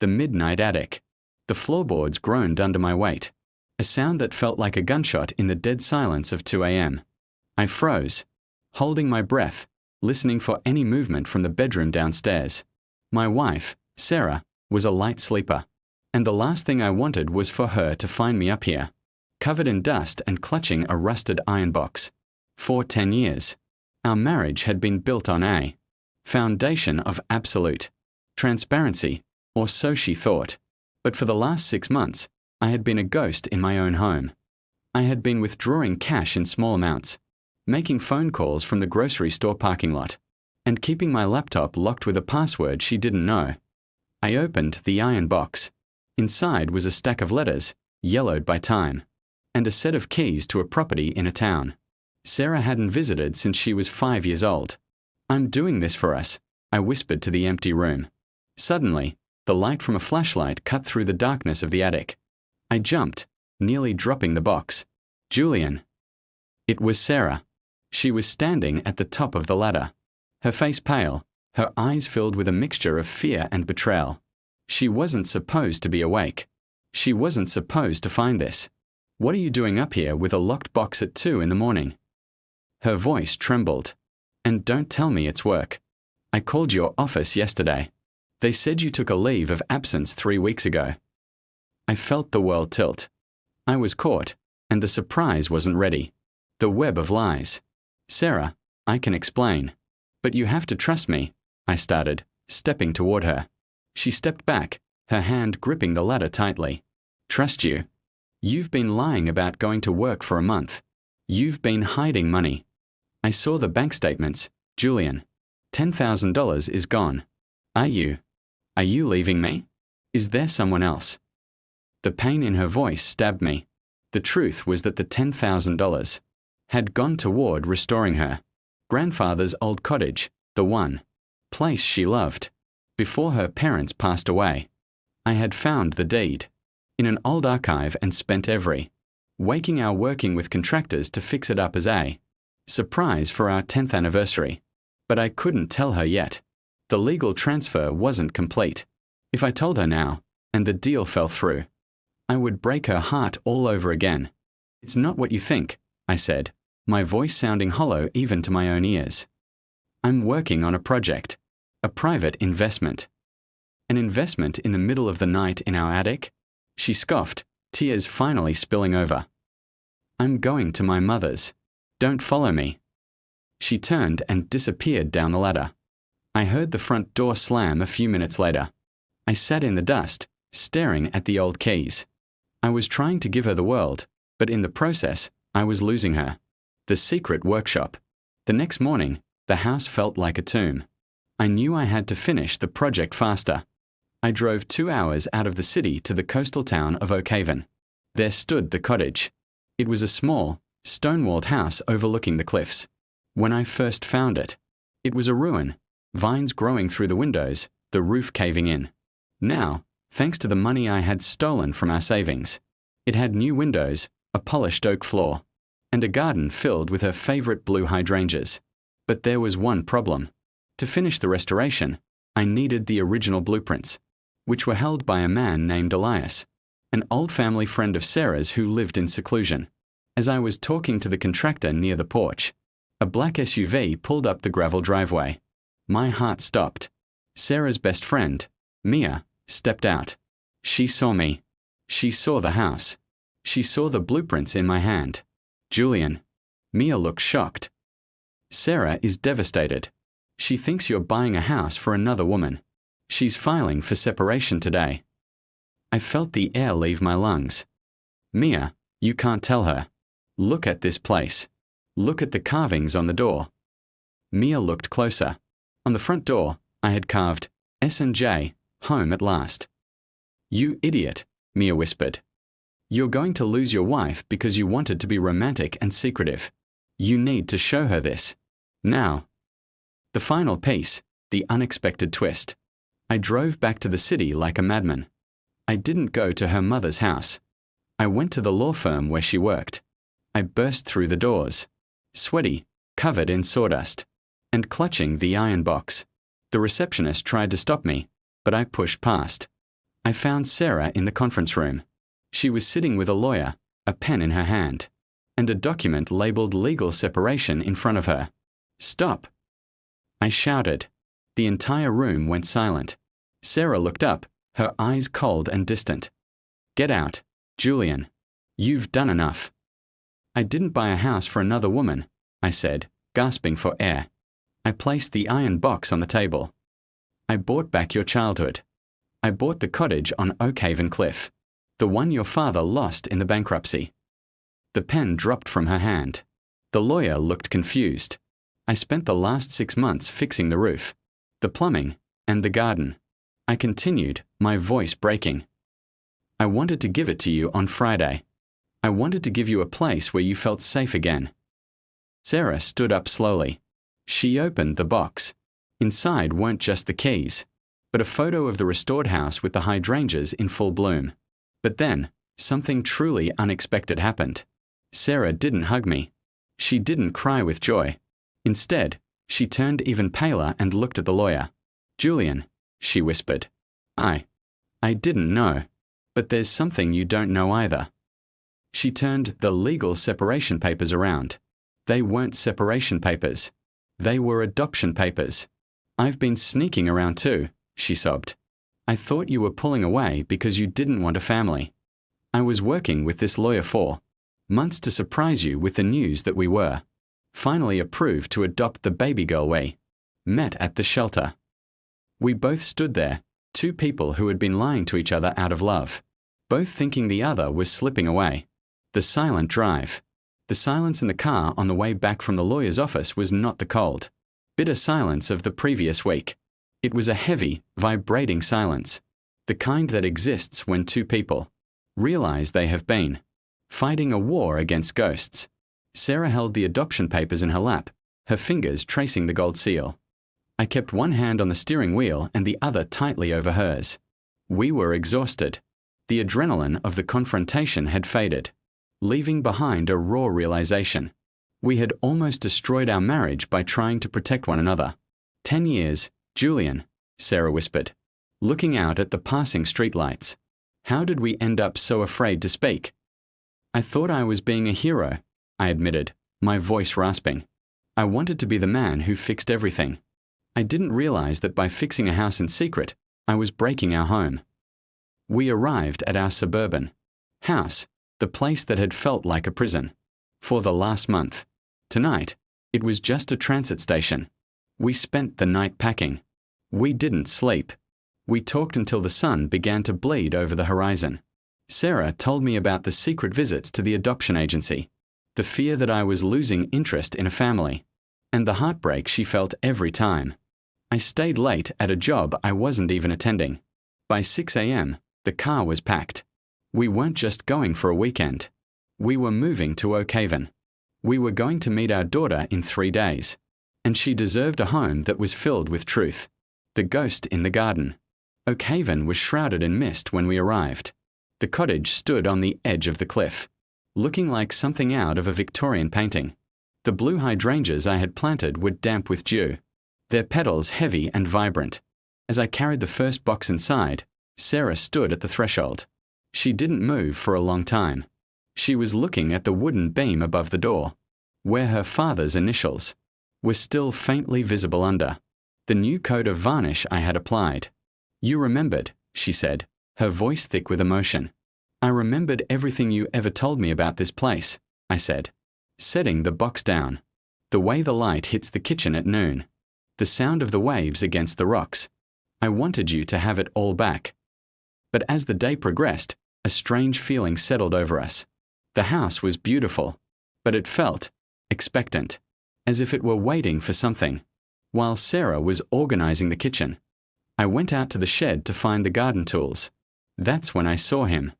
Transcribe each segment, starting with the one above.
The midnight attic. The floorboards groaned under my weight. A sound that felt like a gunshot in the dead silence of 2 a.m. I froze, holding my breath, listening for any movement from the bedroom downstairs. My wife, Sarah, was a light sleeper, and the last thing I wanted was for her to find me up here, covered in dust and clutching a rusted iron box. For 10 years, our marriage had been built on a foundation of absolute transparency, or so she thought. But for the last 6 months, I had been a ghost in my own home. I had been withdrawing cash in small amounts, making phone calls from the grocery store parking lot, and keeping my laptop locked with a password she didn't know. I opened the iron box. Inside was a stack of letters, yellowed by time, and a set of keys to a property in a town Sarah hadn't visited since she was 5 years old. "I'm doing this for us," I whispered to the empty room. Suddenly, the light from a flashlight cut through the darkness of the attic. I jumped, nearly dropping the box. "Julian." It was Sarah. She was standing at the top of the ladder, her face pale, her eyes filled with a mixture of fear and betrayal. She wasn't supposed to be awake. She wasn't supposed to find this. "What are you doing up here with a locked box at 2 in the morning?" Her voice trembled. "And don't tell me it's work. I called your office yesterday. They said you took a leave of absence 3 weeks ago." I felt the world tilt. I was caught, and the surprise wasn't ready. The web of lies. "Sarah, I can explain. But you have to trust me," I started, stepping toward her. She stepped back, her hand gripping the ladder tightly. "Trust you? You've been lying about going to work for a month. You've been hiding money. I saw the bank statements, Julian. $10,000 is gone. Are you leaving me? Is there someone else?" The pain in her voice stabbed me. The truth was that the $10,000 had gone toward restoring her grandfather's old cottage, the one place she loved, before her parents passed away. I had found the deed in an old archive and spent every waking hour working with contractors to fix it up as a surprise for our 10th anniversary. But I couldn't tell her yet. The legal transfer wasn't complete. If I told her now, and the deal fell through, I would break her heart all over again. "It's not what you think," I said, my voice sounding hollow even to my own ears. "I'm working on a project, a private investment." "An investment in the middle of the night in our attic?" She scoffed, tears finally spilling over. "I'm going to my mother's. Don't follow me." She turned and disappeared down the ladder. I heard the front door slam a few minutes later. I sat in the dust, staring at the old keys. I was trying to give her the world, but in the process, I was losing her. The secret workshop. The next morning, the house felt like a tomb. I knew I had to finish the project faster. I drove 2 hours out of the city to the coastal town of Oak Haven. There stood the cottage. It was a small, stone-walled house overlooking the cliffs. When I first found it, it was a ruin, vines growing through the windows, the roof caving in. Now, thanks to the money I had stolen from our savings, it had new windows, a polished oak floor, and a garden filled with her favorite blue hydrangeas. But there was one problem. To finish the restoration, I needed the original blueprints, which were held by a man named Elias, an old family friend of Sarah's who lived in seclusion. As I was talking to the contractor near the porch, a black SUV pulled up the gravel driveway. My heart stopped. Sarah's best friend, Mia, stepped out. She saw me. She saw the house. She saw the blueprints in my hand. "Julian." Mia looked shocked. "Sarah is devastated. She thinks you're buying a house for another woman. She's filing for separation today." I felt the air leave my lungs. "Mia, you can't tell her. Look at this place. Look at the carvings on the door." Mia looked closer. On the front door, I had carved S&J, home at last. "You idiot," Mia whispered. "You're going to lose your wife because you wanted to be romantic and secretive. You need to show her this. Now." The final piece, the unexpected twist. I drove back to the city like a madman. I didn't go to her mother's house. I went to the law firm where she worked. I burst through the doors, sweaty, covered in sawdust, and clutching the iron box. The receptionist tried to stop me, but I pushed past. I found Sarah in the conference room. She was sitting with a lawyer, a pen in her hand, and a document labeled legal separation in front of her. "Stop!" I shouted. The entire room went silent. Sarah looked up, her eyes cold and distant. "Get out, Julian. You've done enough." "I didn't buy a house for another woman," I said, gasping for air. I placed the iron box on the table. "I bought back your childhood. I bought the cottage on Oakhaven Cliff, the one your father lost in the bankruptcy." The pen dropped from her hand. The lawyer looked confused. "I spent the last 6 months fixing the roof, the plumbing, and the garden," I continued, my voice breaking. "I wanted to give it to you on Friday. I wanted to give you a place where you felt safe again." Sarah stood up slowly. She opened the box. Inside weren't just the keys, but a photo of the restored house with the hydrangeas in full bloom. But then, something truly unexpected happened. Sarah didn't hug me. She didn't cry with joy. Instead, she turned even paler and looked at the lawyer. "Julian," she whispered. I didn't know. But there's something you don't know either." She turned the legal separation papers around. They weren't separation papers. They were adoption papers. "I've been sneaking around too," she sobbed. "I thought you were pulling away because you didn't want a family. I was working with this lawyer for months to surprise you with the news that we were finally approved to adopt the baby girl we met at the shelter." We both stood there, two people who had been lying to each other out of love, both thinking the other was slipping away. The silent drive. The silence in the car on the way back from the lawyer's office was not the cold, bitter silence of the previous week. It was a heavy, vibrating silence, the kind that exists when two people realize they have been fighting a war against ghosts. Sarah held the adoption papers in her lap, her fingers tracing the gold seal. I kept one hand on the steering wheel and the other tightly over hers. We were exhausted. The adrenaline of the confrontation had faded, leaving behind a raw realization. We had almost destroyed our marriage by trying to protect one another. 10 years, Julian, Sarah whispered, looking out at the passing streetlights. How did we end up so afraid to speak? I thought I was being a hero, I admitted, my voice rasping. I wanted to be the man who fixed everything. I didn't realize that by fixing a house in secret, I was breaking our home. We arrived at our suburban house, the place that had felt like a prison, for the last month. Tonight, it was just a transit station. We spent the night packing. We didn't sleep. We talked until the sun began to bleed over the horizon. Sarah told me about the secret visits to the adoption agency, the fear that I was losing interest in a family, and the heartbreak she felt every time. I stayed late at a job I wasn't even attending. By 6 a.m., the car was packed. We weren't just going for a weekend. We were moving to Oakhaven. We were going to meet our daughter in 3 days, and she deserved a home that was filled with truth. The ghost in the garden. Oakhaven was shrouded in mist when we arrived. The cottage stood on the edge of the cliff, looking like something out of a Victorian painting. The blue hydrangeas I had planted were damp with dew, their petals heavy and vibrant. As I carried the first box inside, Sarah stood at the threshold. She didn't move for a long time. She was looking at the wooden beam above the door, where her father's initials were still faintly visible under the new coat of varnish I had applied. "You remembered," she said, her voice thick with emotion. "I remembered everything you ever told me about this place," I said, setting the box down. "The way the light hits the kitchen at noon, the sound of the waves against the rocks. I wanted you to have it all back." But as the day progressed, a strange feeling settled over us. The house was beautiful, but it felt expectant, as if it were waiting for something. While Sarah was organizing the kitchen, I went out to the shed to find the garden tools. That's when I saw him.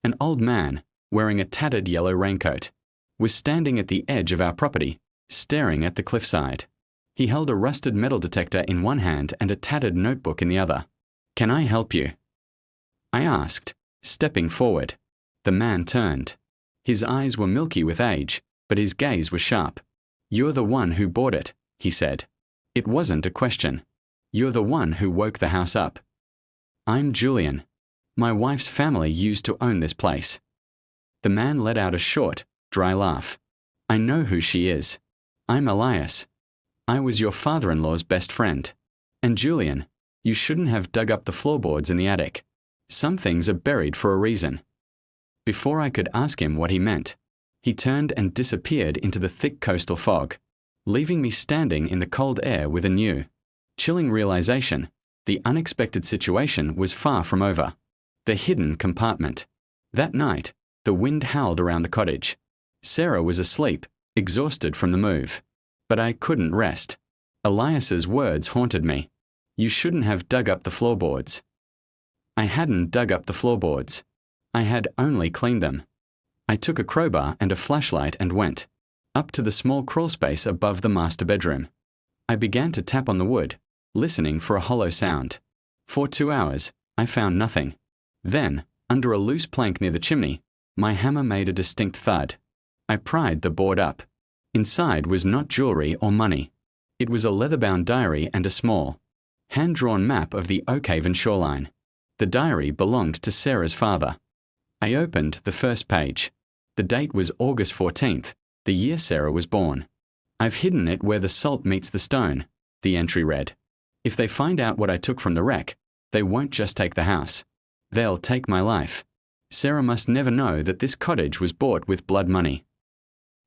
An old man, wearing a tattered yellow raincoat, was standing at the edge of our property, staring at the cliffside. He held a rusted metal detector in one hand and a tattered notebook in the other. "Can I help you?" I asked, stepping forward. The man turned. His eyes were milky with age, but his gaze was sharp. "You're the one who bought it," he said. It wasn't a question. "You're the one who woke the house up." "I'm Julian." My wife's family used to own this place. The man let out a short, dry laugh. I know who she is. I'm Elias. I was your father-in-law's best friend. And Julian, you shouldn't have dug up the floorboards in the attic. Some things are buried for a reason. Before I could ask him what he meant, he turned and disappeared into the thick coastal fog, leaving me standing in the cold air with a new, chilling realization. The unexpected situation was far from over. The hidden compartment. That night, the wind howled around the cottage. Sarah was asleep, exhausted from the move. But I couldn't rest. Elias's words haunted me. You shouldn't have dug up the floorboards. I hadn't dug up the floorboards. I had only cleaned them. I took a crowbar and a flashlight and went up to the small crawl space above the master bedroom. I began to tap on the wood, listening for a hollow sound. For 2 hours, I found nothing. Then, under a loose plank near the chimney, my hammer made a distinct thud. I pried the board up. Inside was not jewelry or money. It was a leather-bound diary and a small, hand-drawn map of the Oakhaven shoreline. The diary belonged to Sarah's father. I opened the first page. The date was August 14th, the year Sarah was born. I've hidden it where the salt meets the stone, the entry read. If they find out what I took from the wreck, they won't just take the house. They'll take my life. Sarah must never know that this cottage was bought with blood money.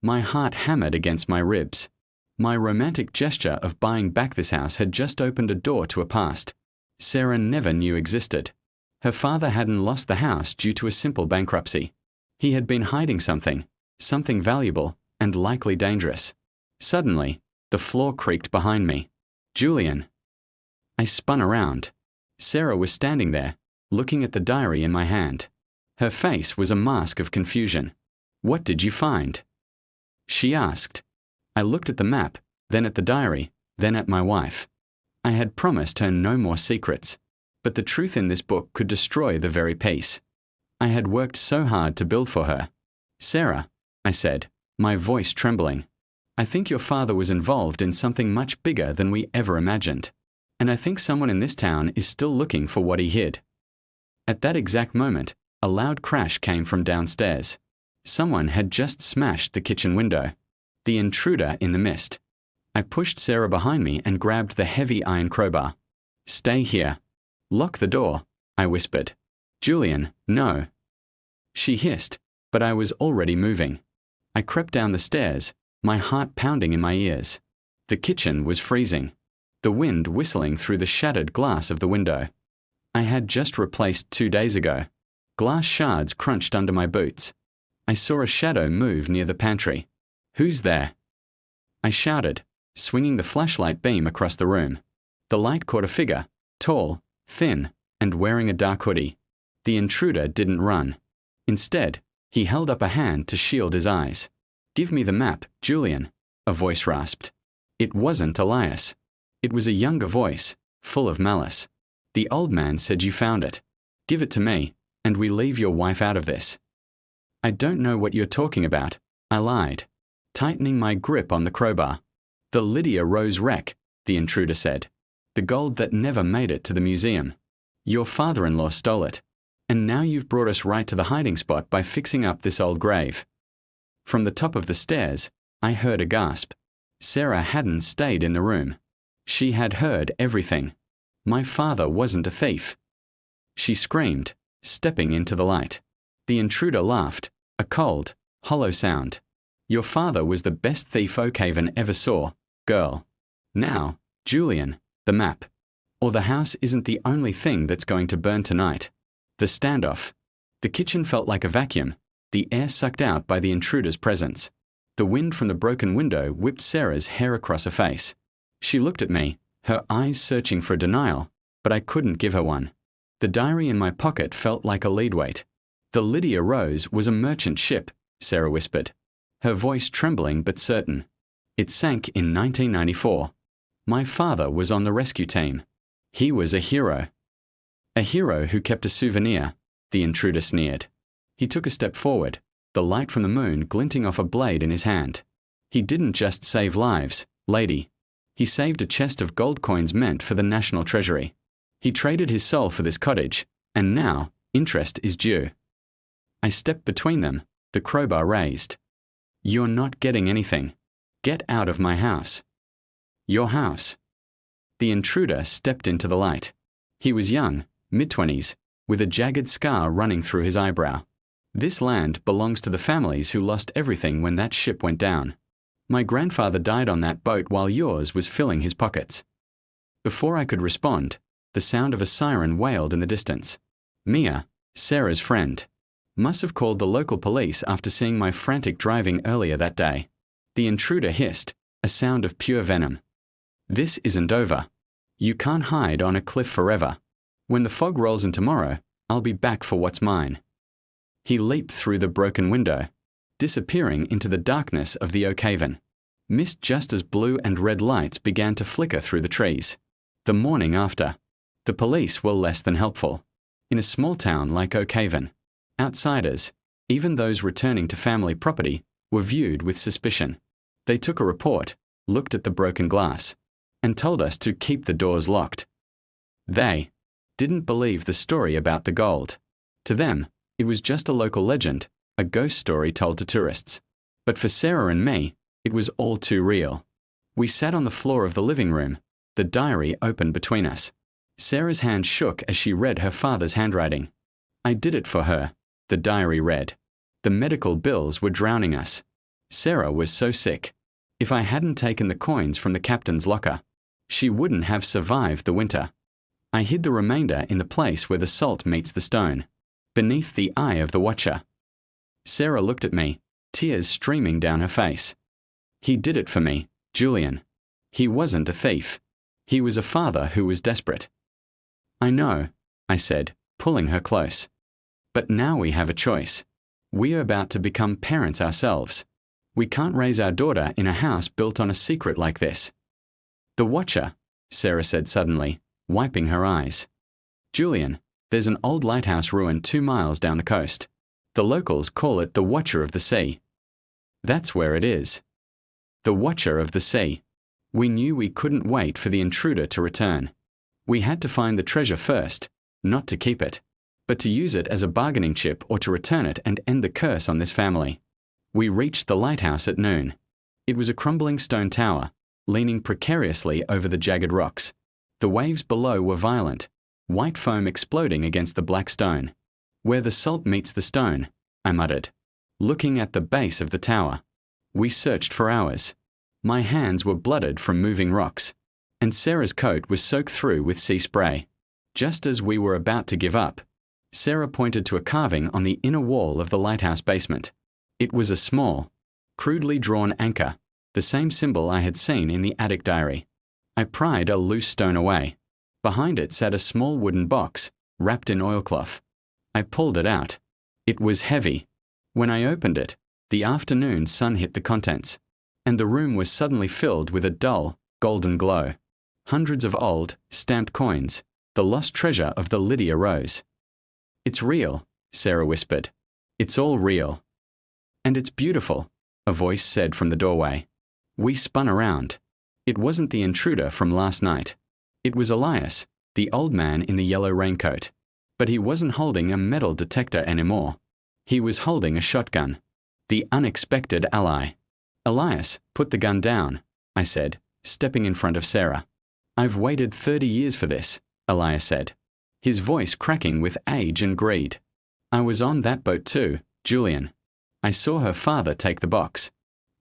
My heart hammered against my ribs. My romantic gesture of buying back this house had just opened a door to a past Sarah never knew existed. Her father hadn't lost the house due to a simple bankruptcy. He had been hiding something valuable and likely dangerous. Suddenly, the floor creaked behind me. Julian. I spun around. Sarah was standing there, looking at the diary in my hand. Her face was a mask of confusion. What did you find? She asked. I looked at the map, then at the diary, then at my wife. I had promised her no more secrets, but the truth in this book could destroy the very peace I had worked so hard to build for her. Sarah, I said, my voice trembling, I think your father was involved in something much bigger than we ever imagined, and I think someone in this town is still looking for what he hid. At that exact moment, a loud crash came from downstairs. Someone had just smashed the kitchen window. The intruder in the mist. I pushed Sarah behind me and grabbed the heavy iron crowbar. Stay here. Lock the door, I whispered. Julian, no. She hissed, but I was already moving. I crept down the stairs, my heart pounding in my ears. The kitchen was freezing, the wind whistling through the shattered glass of the window. I had just replaced 2 days ago. Glass shards crunched under my boots. I saw a shadow move near the pantry. Who's there? I shouted, swinging the flashlight beam across the room. The light caught a figure, tall, thin, and wearing a dark hoodie. The intruder didn't run. Instead, he held up a hand to shield his eyes. Give me the map, Julian, a voice rasped. It wasn't Elias. It was a younger voice, full of malice. The old man said you found it. Give it to me, and we leave your wife out of this. I don't know what you're talking about, I lied, tightening my grip on the crowbar. The Lydia Rose wreck, the intruder said. The gold that never made it to the museum. Your father-in-law stole it. And now you've brought us right to the hiding spot by fixing up this old grave. From the top of the stairs, I heard a gasp. Sarah hadn't stayed in the room. She had heard everything. My father wasn't a thief. She screamed, stepping into the light. The intruder laughed, a cold, hollow sound. Your father was the best thief Oakhaven ever saw, girl. Now, Julian, the map. Or the house isn't the only thing that's going to burn tonight. The standoff. The kitchen felt like a vacuum, the air sucked out by the intruder's presence. The wind from the broken window whipped Sarah's hair across her face. She looked at me, her eyes searching for denial, but I couldn't give her one. The diary in my pocket felt like a lead weight. The Lydia Rose was a merchant ship, Sarah whispered, her voice trembling but certain. It sank in 1994. My father was on the rescue team. He was a hero. A hero who kept a souvenir, the intruder sneered. He took a step forward, the light from the moon glinting off a blade in his hand. He didn't just save lives, lady. He saved a chest of gold coins meant for the National Treasury. He traded his soul for this cottage, and now, Interest is due. I stepped between them, the crowbar raised. You're not getting anything. Get out of my house. Your house. The intruder stepped into the light. He was young, mid-20s, with a jagged scar running through his eyebrow. This land belongs to the families who lost everything when that ship went down. My grandfather died on that boat while yours was filling his pockets. Before I could respond, the sound of a siren wailed in the distance. Mia, Sarah's friend, must have called the local police after seeing my frantic driving earlier that day. The intruder hissed, a sound of pure venom. This isn't over. You can't hide on a cliff forever. When the fog rolls in tomorrow, I'll be back for what's mine. He leaped through the broken window, disappearing into the darkness of the oak haven. Mist just as blue and red lights began to flicker through the trees. The morning after, the police were less than helpful. In a small town like Oak Haven, outsiders, even those returning to family property, were viewed with suspicion. They took a report, looked at the broken glass, and told us to keep the doors locked. They didn't believe the story about the gold. To them, it was just a local legend, a ghost story told to tourists. But for Sarah and me, it was all too real. We sat on the floor of the living room, the diary open between us. Sarah's hand shook as she read her father's handwriting. I did it for her, the diary read. The medical bills were drowning us. Sarah was so sick. If I hadn't taken the coins from the captain's locker, she wouldn't have survived the winter. I hid the remainder in the place where the salt meets the stone, beneath the eye of the watcher. Sarah looked at me, tears streaming down her face. He did it for me, Julian. He wasn't a thief. He was a father who was desperate. I know, I said, pulling her close. But now we have a choice. We are about to become parents ourselves. We can't raise our daughter in a house built on a secret like this. The Watcher, Sarah said suddenly, wiping her eyes. Julian, there's an old lighthouse ruin 2 miles down the coast. The locals call it the Watcher of the Sea. That's where it is. The Watcher of the Sea. We knew we couldn't wait for the intruder to return. We had to find the treasure first, not to keep it, but to use it as a bargaining chip or to return it and end the curse on this family. We reached the lighthouse at noon. It was a crumbling stone tower, leaning precariously over the jagged rocks. The waves below were violent, white foam exploding against the black stone. Where the salt meets the stone, I muttered, looking at the base of the tower. We searched for hours. My hands were blooded from moving rocks, and Sarah's coat was soaked through with sea spray. Just as we were about to give up, Sarah pointed to a carving on the inner wall of the lighthouse basement. It was a small, crudely drawn anchor, the same symbol I had seen in the attic diary. I pried a loose stone away. Behind it sat a small wooden box, wrapped in oilcloth. I pulled it out. It was heavy. When I opened it, the afternoon sun hit the contents, and the room was suddenly filled with a dull, golden glow. Hundreds of old, stamped coins, the lost treasure of the Lydia Rose. It's real, Sarah whispered. It's all real. And it's beautiful, a voice said from the doorway. We spun around. It wasn't the intruder from last night. It was Elias, the old man in the yellow raincoat. But he wasn't holding a metal detector anymore. He was holding a shotgun. The unexpected ally. Elias, put the gun down, I said, stepping in front of Sarah. I've waited 30 years for this, Elias said, his voice cracking with age and greed. I was on that boat too, Julian. I saw her father take the box.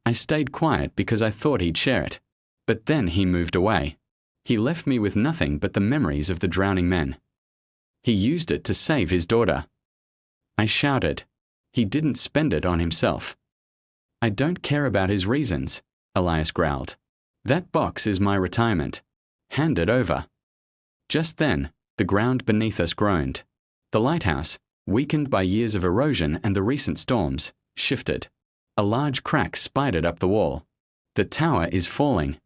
I stayed quiet because I thought he'd share it. But then he moved away. He left me with nothing but the memories of the drowning men. He used it to save his daughter. I shouted. He didn't spend it on himself. I don't care about his reasons, Elias growled. That box is my retirement. Hand it over. Just then, the ground beneath us groaned. The lighthouse, weakened by years of erosion and the recent storms, shifted. A large crack spidered up the wall. The tower is falling.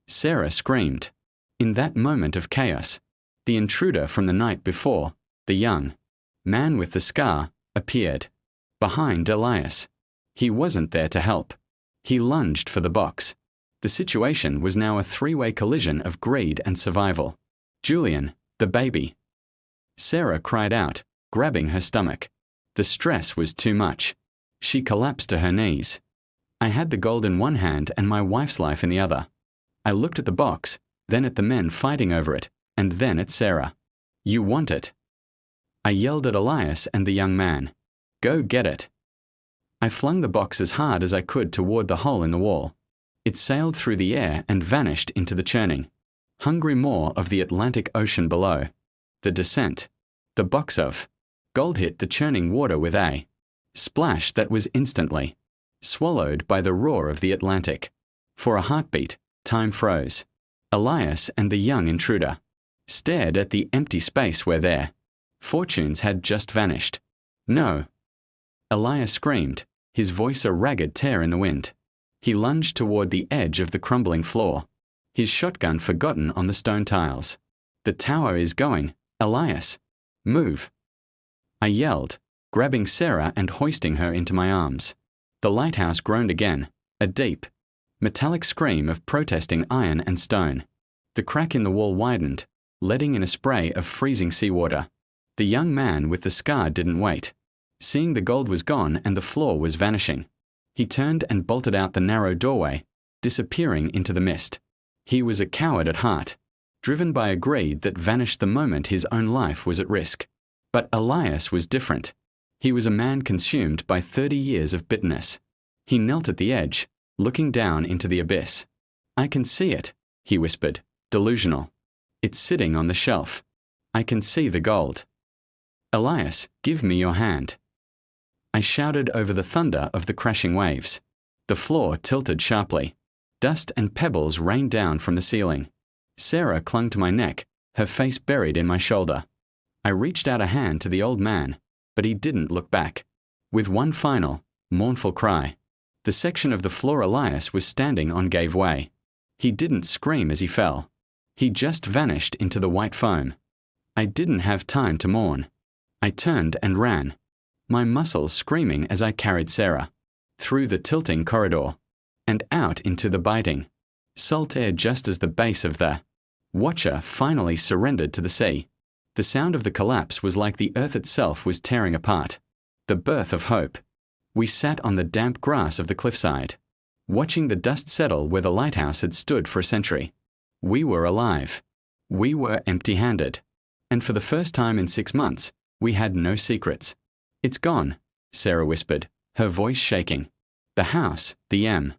Sarah screamed. In that moment of chaos, the intruder from the night before, the young man with the scar, appeared. Behind Elias. He wasn't there to help. He lunged for the box. The situation was now a three-way collision of greed and survival. Julian, the baby. Sarah cried out, grabbing her stomach. The stress was too much. She collapsed to her knees. I had the gold in one hand and my wife's life in the other. I looked at the box, then at the men fighting over it, and then at Sarah. You want it. I yelled at Elias and the young man. Go get it. I flung the box as hard as I could toward the hole in the wall. It sailed through the air and vanished into the churning. Hungry more of the Atlantic Ocean below. The descent. The box of gold hit the churning water with a splash that was instantly swallowed by the roar of the Atlantic. For a heartbeat, time froze. Elias and the young intruder stared at the empty space where their fortunes had just vanished. No. Elias screamed, his voice a ragged tear in the wind. He lunged toward the edge of the crumbling floor, his shotgun forgotten on the stone tiles. The tower is going, Elias. Move. I yelled, grabbing Sarah and hoisting her into my arms. The lighthouse groaned again, a deep, metallic scream of protesting iron and stone. The crack in the wall widened, letting in a spray of freezing seawater. The young man with the scar didn't wait. Seeing the gold was gone and the floor was vanishing, he turned and bolted out the narrow doorway, disappearing into the mist. He was a coward at heart, driven by a greed that vanished the moment his own life was at risk. But Elias was different. He was a man consumed by 30 years of bitterness. He knelt at the edge, looking down into the abyss. I can see it, he whispered, delusional. It's sitting on the shelf. I can see the gold. Elias, give me your hand. I shouted over the thunder of the crashing waves. The floor tilted sharply. Dust and pebbles rained down from the ceiling. Sarah clung to my neck, her face buried in my shoulder. I reached out a hand to the old man, but he didn't look back. With one final, mournful cry, the section of the floor Elias was standing on gave way. He didn't scream as he fell. He just vanished into the white foam. I didn't have time to mourn. I turned and ran, my muscles screaming as I carried Sarah, through the tilting corridor, and out into the biting salt air just as the base of the Watcher finally surrendered to the sea. The sound of the collapse was like the earth itself was tearing apart. The birth of hope. We sat on the damp grass of the cliffside, watching the dust settle where the lighthouse had stood for a century. We were alive. We were empty-handed. And for the first time in 6 months, we had no secrets. It's gone, Sarah whispered, her voice shaking. The house, the M.